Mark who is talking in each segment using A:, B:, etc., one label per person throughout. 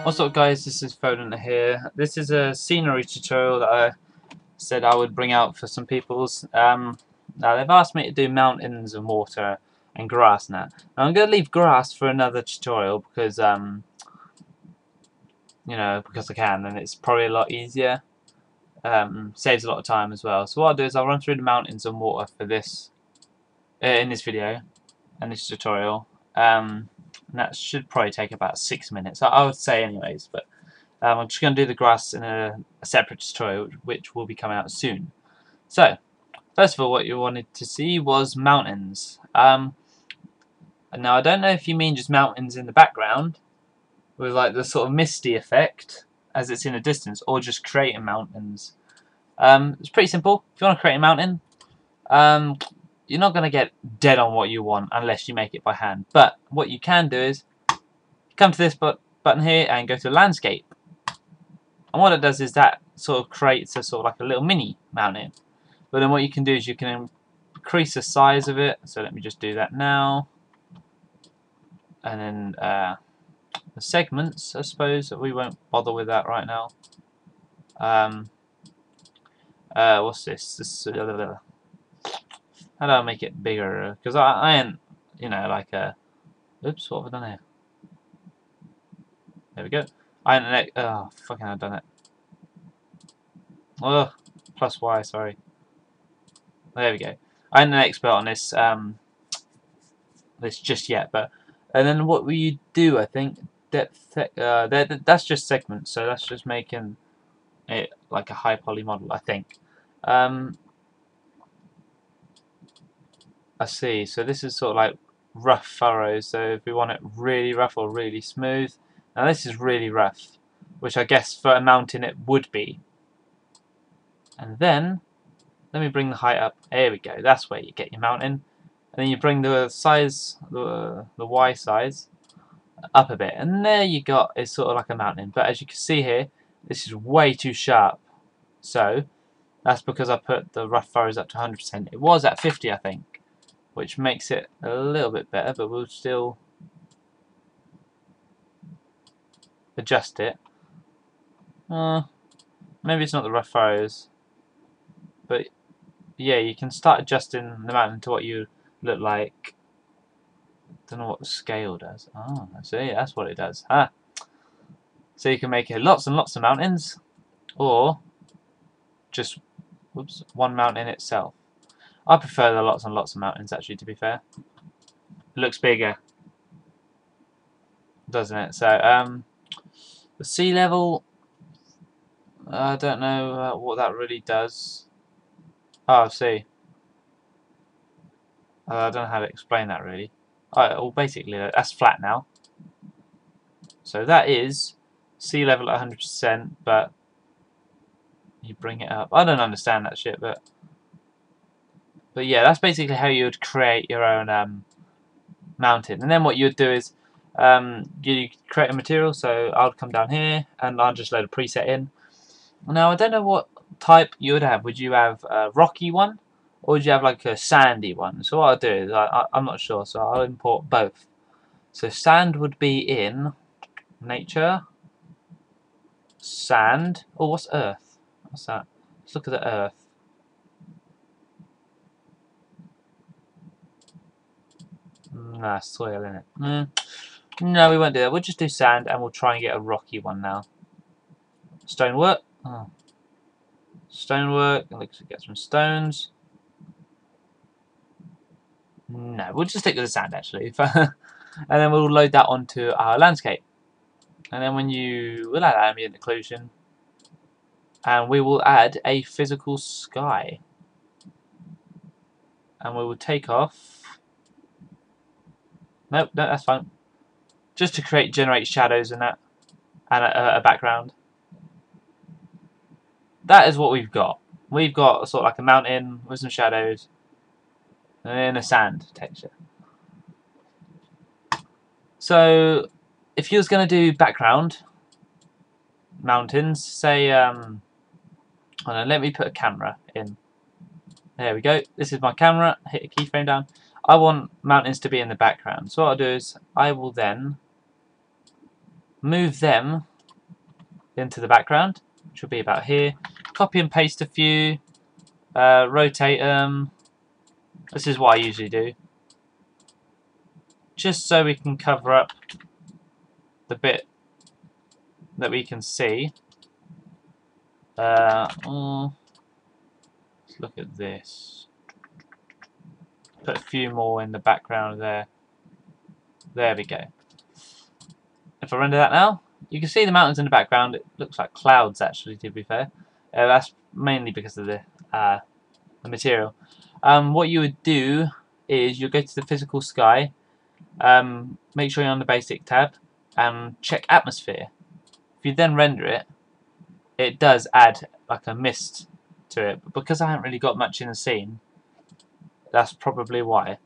A: What's up guys, this is Foden here. This is a scenery tutorial that I said I would bring out for some people's. Now they've asked me to do mountains and water and grass now. Now I'm going to leave grass for another tutorial because because I can, and it's probably a lot easier. Saves a lot of time as well. So what I'll do is I'll run through the mountains and water for this in this video and this tutorial. And that should probably take about 6 minutes, I would say anyways, but I'm just going to do the grass in a separate tutorial which will be coming out soon. So, first of all, what you wanted to see was mountains. Now I don't know if you mean just mountains in the background with like the sort of misty effect as it's in a distance, or just creating mountains. It's pretty simple. If you want to create a mountain, you're not going to get dead on what you want unless you make it by hand. But what you can do is come to this button here and go to landscape. And what it does is that sort of creates a sort of like a little mini mountain. But then what you can do is you can increase the size of it. So let me just do that now. And then the segments, I suppose, we won't bother with that right now. What's this? How do I make it bigger? Because I ain't, like a... Oops, what have I done here? There we go. Oh, fucking I've done it. Oh, plus Y, sorry. There we go. I ain't an expert on this this just yet, but... And then what will you do, I think? That's just segments, so that's just making it like a high poly model, I think. I see, so this is sort of like rough furrows, so if we want it really rough or really smooth. Now this is really rough, which I guess for a mountain it would be. And then, let me bring the height up. There we go, that's where you get your mountain. And then you bring the size, the Y size, up a bit. And there you got, it's sort of like a mountain. But as you can see here, this is way too sharp. So, that's because I put the rough furrows up to 100%. It was at 50, I think, which makes it a little bit better, but we'll still adjust it. Maybe it's not the rough furrows, but yeah, you can start adjusting the mountain to what you look like. Don't know what the scale does. Oh, I see, that's what it does. So you can make lots and lots of mountains, or just one mountain itself. I prefer the lots and lots of mountains, actually, to be fair. It looks bigger, doesn't it? So, the sea level, I don't know what that really does. Oh, I see. I don't know how to explain that, really. Well, basically, that's flat now. So that is sea level at 100%, but you bring it up. I don't understand that shit, but yeah, that's basically how you would create your own mountain. And then what you'd do is you create a material. So I'll come down here and I'll just load a preset in. Now I don't know what type you would have. Would you have a rocky one, or would you have like a sandy one? So what I'll do is I'm not sure, so I'll import both. So sand would be in nature, sand. Oh, what's earth? What's that? Let's look at the earth. Nah, soil, innit? No, we won't do that. We'll just do sand, and we'll try and get a rocky one now. Stonework. Oh. Stonework. Let's get some stones. No, we'll just stick with the sand, actually. And then we'll load that onto our landscape. And then we'll add ambient occlusion. And we will add a physical sky. And we will take off... Nope, no, that's fine. Just to generate shadows and that, and a background. That is what we've got. We've got sort of like a mountain with some shadows and a sand texture. So, if you was going to do background mountains, say, hold on, let me put a camera in. There we go. This is my camera. Hit a keyframe down. I want mountains to be in the background. So what I'll do is I will then move them into the background, which will be about here. Copy and paste a few, rotate them. This is what I usually do, just so we can cover up the bit that we can see. Let's look at this. Put a few more in the background there. There we go. If I render that now, you can see the mountains in the background. It looks like clouds, actually, to be fair. That's mainly because of the material. What you would do is you'll go to the physical sky, make sure you're on the basic tab, and check atmosphere. If you then render it, it does add like a mist to it. But because I haven't really got much in the scene, that's probably why.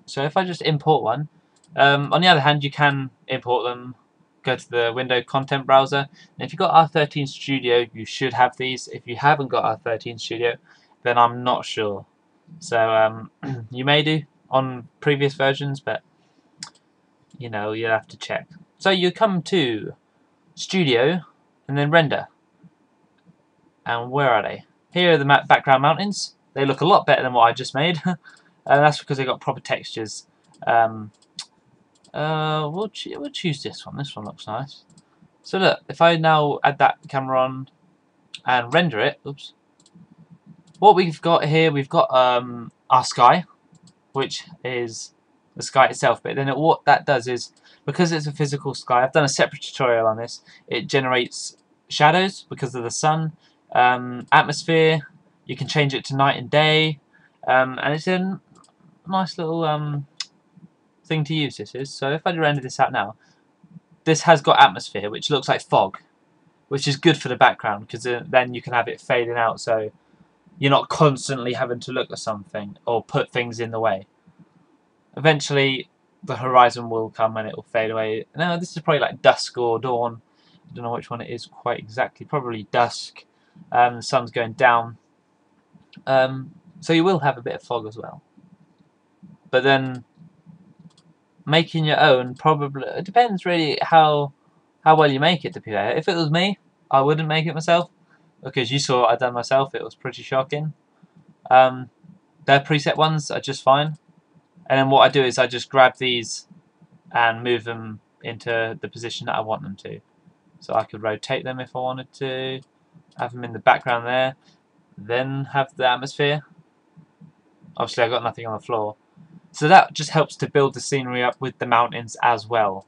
A: So if I just import one, on the other hand, you can import them. Go to the window content browser, and if you've got R13 Studio, you should have these. If you haven't got R13 Studio, then I'm not sure. So you may do on previous versions, but you know, you'll have to check. So you come to Studio and then render. And where are they? Here are the background mountains. They look a lot better than what I just made. And that's because they got proper textures. We'll choose this one. This one looks nice. So look, if I now add that camera on and render it, oops. What we've got here, we've got our sky, which is the sky itself. But then what that does is, because it's a physical sky, I've done a separate tutorial on this. It generates shadows because of the sun, atmosphere. You can change it to night and day, and it's a nice little thing to use. This is so. If I render this out now, this has got atmosphere, which looks like fog, which is good for the background because then you can have it fading out, so you're not constantly having to look at something or put things in the way. Eventually, the horizon will come and it will fade away. Now, this is probably like dusk or dawn. I don't know which one it is quite exactly. Probably dusk. The sun's going down. So you will have a bit of fog as well. But then, making your own probably it depends really how well you make it. To be fair, if it was me, I wouldn't make it myself because you saw what I'd done myself. It was pretty shocking. Their preset ones are just fine. And then what I do is I just grab these and move them into the position that I want them to. So I could rotate them if I wanted to, have them in the background there, then have the atmosphere. Obviously I've got nothing on the floor. So that just helps to build the scenery up with the mountains as well.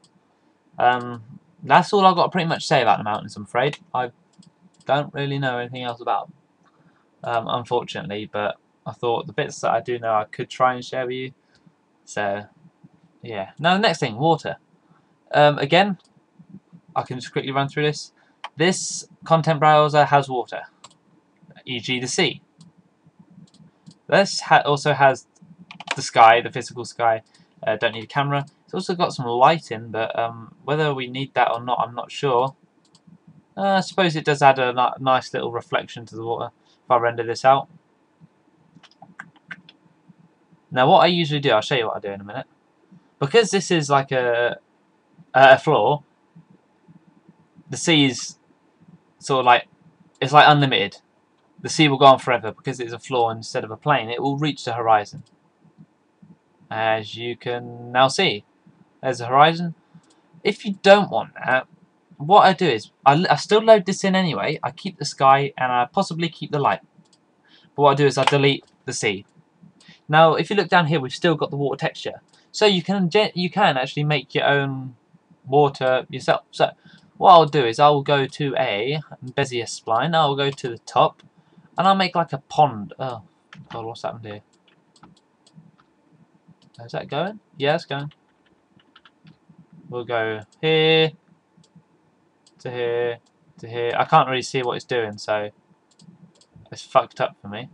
A: That's all I've got to pretty much say about the mountains, I'm afraid. I don't really know anything else about them, unfortunately, but I thought the bits that I do know I could try and share with you. So, yeah. Now the next thing, water. Again, I can just quickly run through this. This content browser has water, e.g. the sea. This also has the sky, the physical sky. Don't need a camera. It's also got some lighting, but whether we need that or not, I'm not sure. I suppose it does add a nice little reflection to the water if I render this out. Now what I usually do, I'll show you what I do in a minute. Because this is like a floor, the sea is sort of like, it's like unlimited. The sea will go on forever because it's a floor instead of a plane. It will reach the horizon. As you can now see, there's the horizon. If you don't want that, what I do is, I still load this in anyway. I keep the sky and I possibly keep the light. But what I do is I delete the sea. Now, if you look down here, we've still got the water texture. So you can actually make your own water yourself. So what I'll do is I'll go to a Bezier spline. I'll go to the top, and I'll make like a pond. Oh God, what's happened here? Is that going? Yeah, it's going. We'll go here to here to here. I can't really see what it's doing, so it's fucked up for me.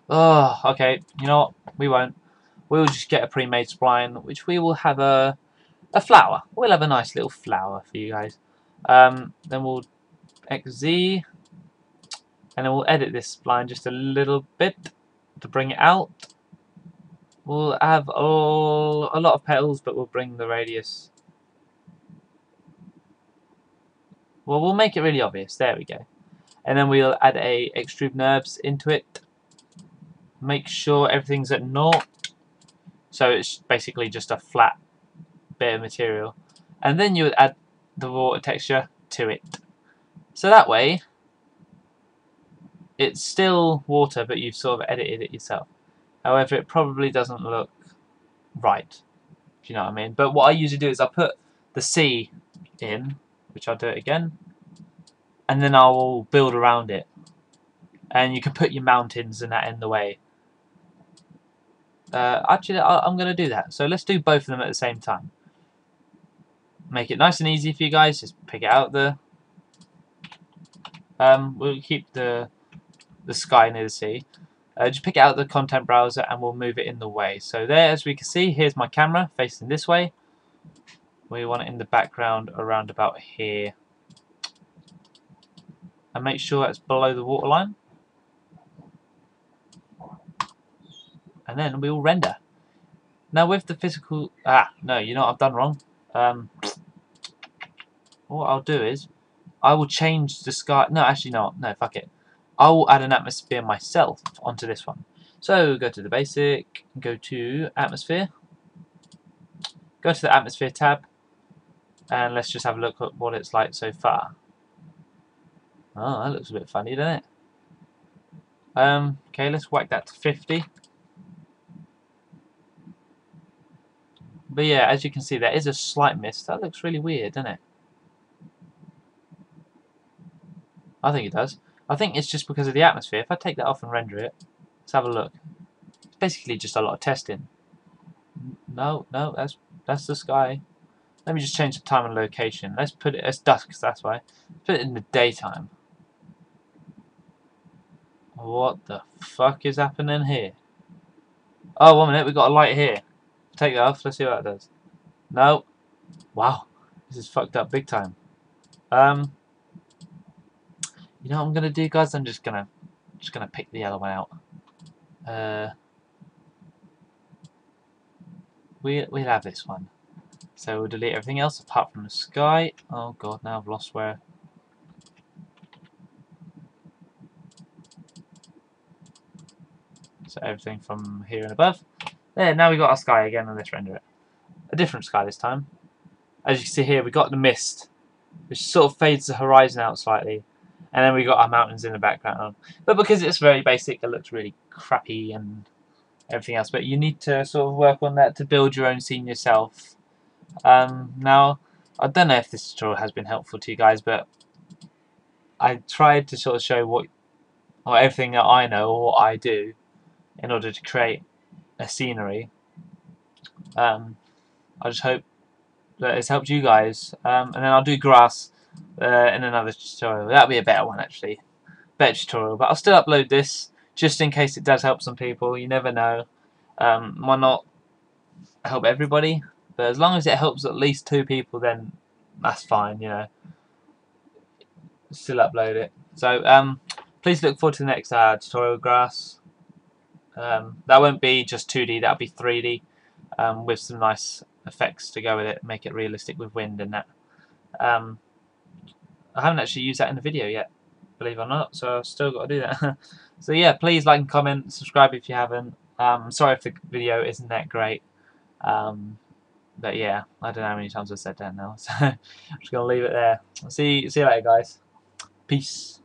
A: Oh, okay. You know what? We won't. We'll just get a pre-made spline, which we will have a flower. We'll have a nice little flower for you guys. Then we'll XZ, and then we'll edit this spline just a little bit to bring it out. We'll have a lot of petals, but we'll bring the radius Well, we'll make it really obvious. There we go. And then we'll add a extrude NURBS into it. Make sure everything's at 0. So it's basically just a flat bit of material. And then you would add the water texture to it. So that way, it's still water, but you've sort of edited it yourself. However, it probably doesn't look right, if you know what I mean. But what I usually do is I put the sea in, which I'll do it again, and then I will build around it. And you can put your mountains and that in the way. Actually, I'm going to do that. So let's do both of them at the same time. Make it nice and easy for you guys. Just pick it out the. We'll keep the sky near the sea. Just pick it out the content browser and we'll move it in the way. So there, as we can see, here's my camera facing this way. We want it in the background around about here. And make sure it's below the waterline. And then we will render. Now with the physical... no, you know what I've done wrong? What I'll do is, I will change the sky... No, actually not. No, fuck it. I will add an atmosphere myself onto this one. So go to the basic, go to atmosphere, go to the atmosphere tab, and let's just have a look at what it's like so far. Oh, that looks a bit funny, doesn't it? Okay, let's whack that to 50. But yeah, as you can see, there is a slight mist. That looks really weird, doesn't it? I think it does. I think it's just because of the atmosphere. If I take that off and render it, let's have a look. It's basically just a lot of testing. No, that's the sky. Let me just change the time and location. Let's put it as dusk, that's why. Put it in the daytime. What the fuck is happening here? Oh, 1 minute, we've got a light here. Take that off, let's see what that does. No. Wow. This is fucked up big time. You know what I'm gonna do, guys? I'm just gonna pick the yellow one out. We'll have this one. So we'll delete everything else apart from the sky. Oh god, now I've lost where. So everything from here and above. There, now we've got our sky again, and let's render it. A different sky this time. As you can see here, we've got the mist, which sort of fades the horizon out slightly. And then we've got our mountains in the background. But because it's very basic, it looks really crappy and everything else. But you need to sort of work on that to build your own scene yourself. Now, I don't know if this tutorial has been helpful to you guys, but I tried to sort of show what everything that I know or what I do in order to create a scenery. I just hope that it's helped you guys. And then I'll do grass in another tutorial. That'll be a better one, actually. Better tutorial. But I'll still upload this just in case it does help some people. You never know. Might not help everybody, but as long as it helps at least 2 people, then that's fine, you know. Still upload it. So please look forward to the next tutorial, grass. That won't be just 2D, that'll be 3D with some nice effects to go with it, make it realistic with wind and that. I haven't actually used that in the video yet, believe it or not, so I've still got to do that. So yeah, please like and comment, subscribe if you haven't. Sorry if the video isn't that great. But yeah, I don't know how many times I've said that now, so I'm just going to leave it there. See you later, guys. Peace.